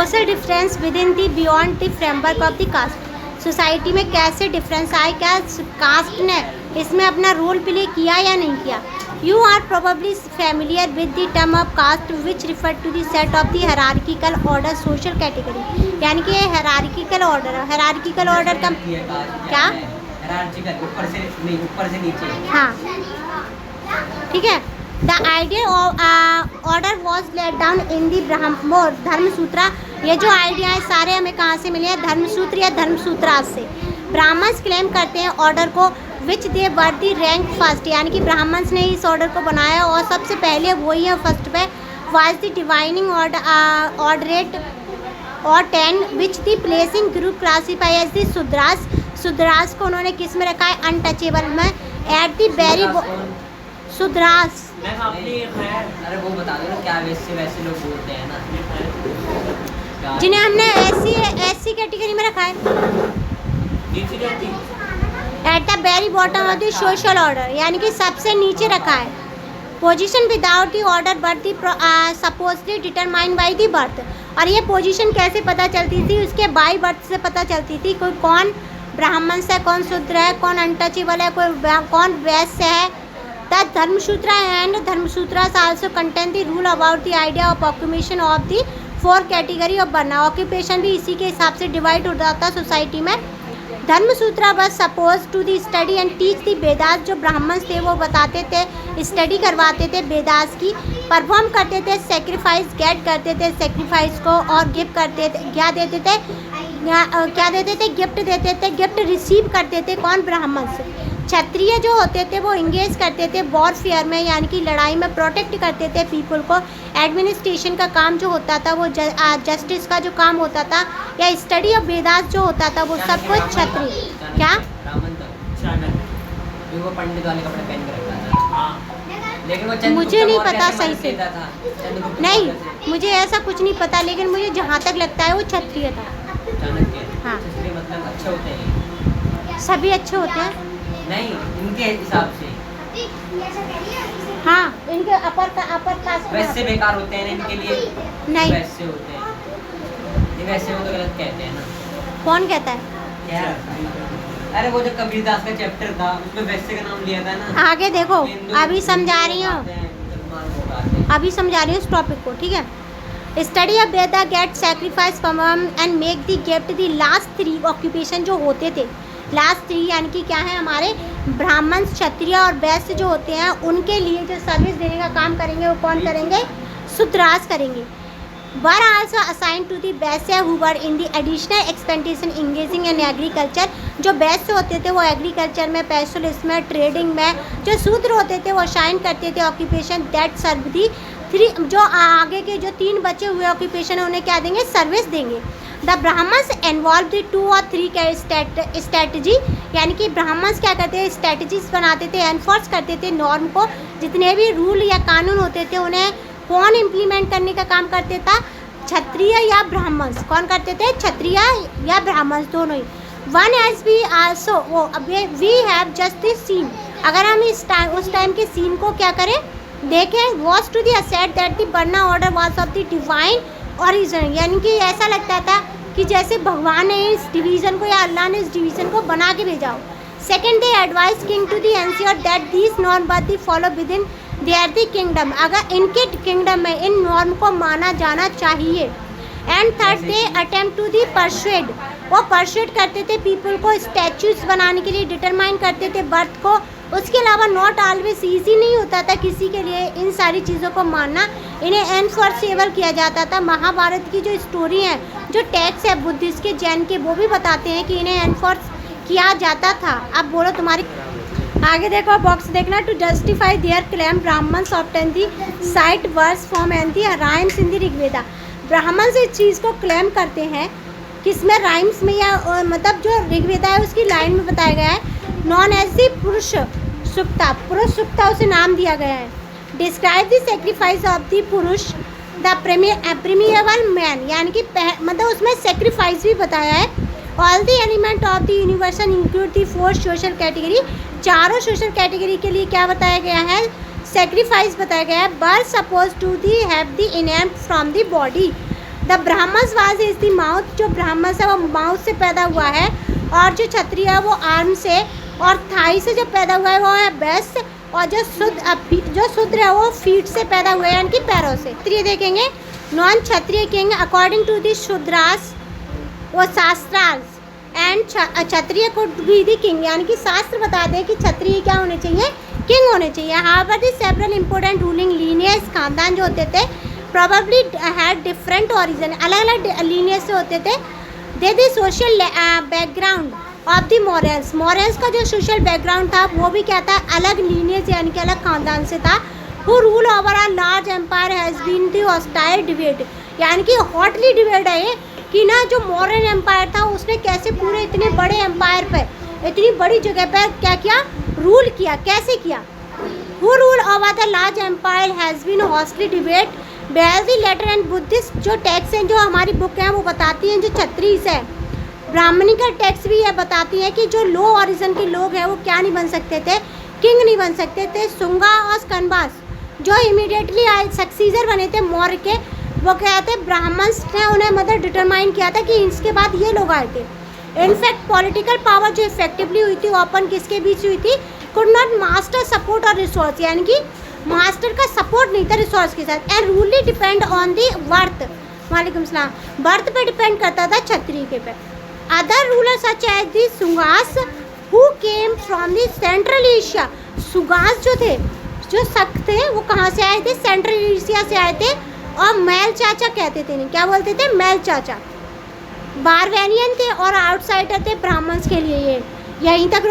Social difference within the beyond the framework of the caste. Society में कैसे difference आए, क्या cast ने इसमें अपना रोल प्ले किया या नहीं किया। You are probably familiar with the term of caste which refer to the set of the hierarchical order social category, यानी कि ये हायरार्किकल ऑर्डर है। हायरार्किकल ऑर्डर का क्या, ऊपर से नीचे। हाँ ठीक है। The idea order was laid down in the Dharmasutra. ये जो आइडिया है सारे हमें कहाँ से मिले हैं, धर्मसूत्र या धर्मसूत्रा से। ब्राह्मण्स क्लेम करते हैं ऑर्डर को विच दे वर दी रैंक फर्स्ट, यानी कि ब्राह्मण्स ने इस ऑर्डर को बनाया और सबसे पहले वही है फर्स्ट पे। वाज द डिवाइनिंग ऑर्डरेट और 10 which the placing group classify as the Shudras. Shudras को उन्होंने किस में रखा है, अनटचेबल में। एट दी वेरी सुद्रास, अरे वो बता दो ना क्या वैसे लोग बोलते हैं ना, जिन्हें हमने ऐसी कैटेगरी में रखा है। At the very bottom of the social order, यानी कि सबसे नीचे रखा है। Position without the order but the supposedly determined by the birth. और ये पोजीशन कैसे पता चलती थी, उसके बाई बर्थ से पता चलती थी। कोई कौन ब्राह्मण से, कौन शूद्र है, कौन अनटचेबल है, कौन वैश्य है। The Dharmasutra and Dharmasutras also contain the rule about the idea of occupation of the 4 category of varna. Occupation भी इसी के हिसाब से डिवाइड हो जाता सोसाइटी में। Dharmasutra was suppose to the study and teach the Vedas. जो ब्राह्मण थे वो बताते थे, स्टडी करवाते थे वेदास की, परफॉर्म करते थे, सेक्रीफाइस गेट करते थे सेक्रीफाइस को, और गिफ्ट करते थे, क्या देते थे, गिफ्ट देते थे, गिफ्ट रिसीव करते थे। कौन, ब्राह्मण से। क्षत्रिय जो होते थे वो इंगेज करते थे वॉरफेयर में, यानी कि लड़ाई में, प्रोटेक्ट करते थे पीपल को। एडमिनिस्ट्रेशन का काम जो होता था वो जस्टिस का जो काम होता था, या स्टडी ऑफ वेदास जो होता था वो सब कुछ क्षत्रिय। क्या, वो पंडित वाले कपड़े पहन कर रखा था, लेकिन वो मुझे नहीं पता सही से, नहीं मुझे ऐसा कुछ नहीं पता, लेकिन मुझे जहाँ तक लगता है वो क्षत्रिय था। हाँ, मतलब अच्छे होते हैं, सभी अच्छे होते हैं, नहीं इनके हिसाब से। हाँ, इनके अपर कास्ट वैसे बेकार होते हैं इनके लिए, नहीं वैसे होते हैं ये, वैसे हो तो गलत कहते हैं ना। कौन कहता है? क्या? अरे वो जो कबीरदास का चैप्टर था उसमें वैसे का नाम लिया था ना। आगे देखो, अभी समझा रही हूँ, इस टॉपिक को, ठीक है। Study of Veda get sacrifice perform and make the gift the last 3 occupation जो होते थे। लास्ट 3 यानी कि क्या है, हमारे ब्राह्मण, क्षत्रिय और वैश्य जो होते हैं उनके लिए जो सर्विस देने का काम करेंगे वो कौन करेंगे, शूद्रास करेंगे। Were also assign to the Vaishya who were in the additional expectation engaging in agriculture. जो वैश्य होते थे वो एग्रीकल्चर में, पैशलिस्ट में, ट्रेडिंग में। जो शूद्र होते थे वो असाइन करते थे ऑक्यूपेशन दैट सर्व दी 3, जो आगे के जो 3 बचे हुए ऑक्यूपेशन है उन्हें क्या देंगे, सर्विस देंगे। द ब्राह्मण्स इन्वॉल्व द 2 और 3 स्ट्रैटेजी, यानी कि ब्राह्मण्स क्या करते हैं, स्ट्रैटेजीज बनाते थे, एनफोर्स करते थे नॉर्म को। जितने भी रूल या कानून होते थे उन्हें कौन इम्प्लीमेंट करने का काम करते था, क्षत्रिय या ब्राह्मण्स। कौन करते थे, क्षत्रिय या ब्राह्मण्स, दोनों ही। वन एज वी आल्सो, वो अभी we have just this seen, अगर हम उस टाइम के सीन को क्या करें, देखें, was to the assert that the varna order was of the divine origin, यानी कि ऐसा लगता था कि जैसे भगवान ने इस डिवीज़न को या अल्लाह ने इस डिवीज़न को बना के भेजा हो। Second, they advise king to the ensure that this norm but the follow within their the kingdom, अगर इनके किंगडम में इन नॉर्म को माना जाना चाहिए। And third, they attempt to the persuade, वो परसुएड करते थे पीपल को स्टैचूज बनाने के लिए, डिटरमाइन करते थे बर्थ को। उसके अलावा नॉट ऑलवेज ईजी नहीं होता था किसी के लिए इन सारी चीज़ों को मानना, इन्हें एनफोर्सेबल किया जाता था। महाभारत की जो स्टोरी है, जो टेक्स्ट है बुद्धिस्ट के, जैन के, वो भी बताते हैं कि इन्हें एनफोर्स किया जाता था। अब बोलो तुम्हारी, आगे देखो बॉक्स देखना। To justify their claim Brahmins obtain the cite verse form and the rhymes in the Rigveda. Brahmin से इस चीज़ को क्लेम करते हैं किसमें, राइम्स में, या मतलब जो ऋग्वेदा है उसकी लाइन में बताया गया है। नॉन एज दी पुरुष सुक्ता, पुरुष सुक्ता उसे नाम दिया गया है। Describe the sacrifice of the पुरुष द प्रीमियबल मैन, यानी कि मतलब उसमें सेक्रीफाइस भी बताया है। All the element of the universal include the 4 social category, चारों सोशल कैटेगरी के लिए क्या बताया गया है, सेक्रीफाइस बताया गया है। Birth suppose to the have the emanated from the body, the Brahmins was is the mouth, जो ब्राह्मण है वो माउथ से पैदा हुआ है, और जो क्षत्रिय है वो आर्म से, और थाई से जो पैदा हुआ है वो है बेस्ट, और जो शूद्र है वो फीट से पैदा हुआ है, यानी कि पैरों से। क्षत्रिय देखेंगे, non Kshatriya king according to the Shudras वो शास्त्रास एंड क्षत्रिय को बी दी किंग, यानी कि शास्त्र बताते हैं कि क्षत्रिय क्या होने चाहिए, किंग होने चाहिए। However the several important ruling lineages, खानदान जो होते थे प्रोबेबली हैड डिफरेंट ओरिजिन, अलग अलग लीनियर से होते थे। They the social background of the Mauryas, Mauryas का जो सोशल बैकग्राउंड था वो भी क्या था, अलग लीनियर यानी कि अलग खानदान से था। Who rule over a large empire has been the hostile debate, यानी कि हॉटली डिबेट है कि ना जो मौर्यन एम्पायर था उसने कैसे पूरे इतने बड़े एम्पायर पे, इतनी बड़ी जगह पर क्या किया, रूल किया, कैसे किया। Who rule over the large empire has been hotly debate where the later and Buddhist, जो टेक्स्ट हैं जो हमारी बुक हैं वो बताती हैं जो क्षत्रिय है, ब्राह्मणिकल टेक्स्ट भी है बताती है कि जो लो ओरिजिन के लोग हैं वो क्या नहीं बन सकते थे, किंग नहीं बन सकते थे। सुंगा और स्कंदबास जो इमीडिएटली सक्सीजर बने थे मौर्य के, वो क्या थे, ब्राह्मण्स ने उन्हें मतलब डिटरमाइन किया था कि इसके बाद ये लोग आए थे। इनफैक्ट पॉलिटिकल पावर जो इफेक्टिवली हुई थी ओपन किसके बीच हुई थी, कुड नॉट मास्टर सपोर्ट और रिसोर्स, यानी कि मास्टर का सपोर्ट नहीं था रिसोर्स के साथ। And rule depend on the birth, वालेकुम सलाम, बर्थ पे डिपेंड करता था क्षत्रिय के पे। Other ruler such as the Shakas who came from the Central Asia, Shakas जो थे, जो शक थे वो कहाँ से आए थे, सेंट्रल एशिया से आए थे, और मैल चाचा कहते थे, नहीं क्या बोलते थे, मैल चाचा। बारवेनियन थे और आउटसाइडर थे ब्राह्मण्स के लिए। ये यहीं तक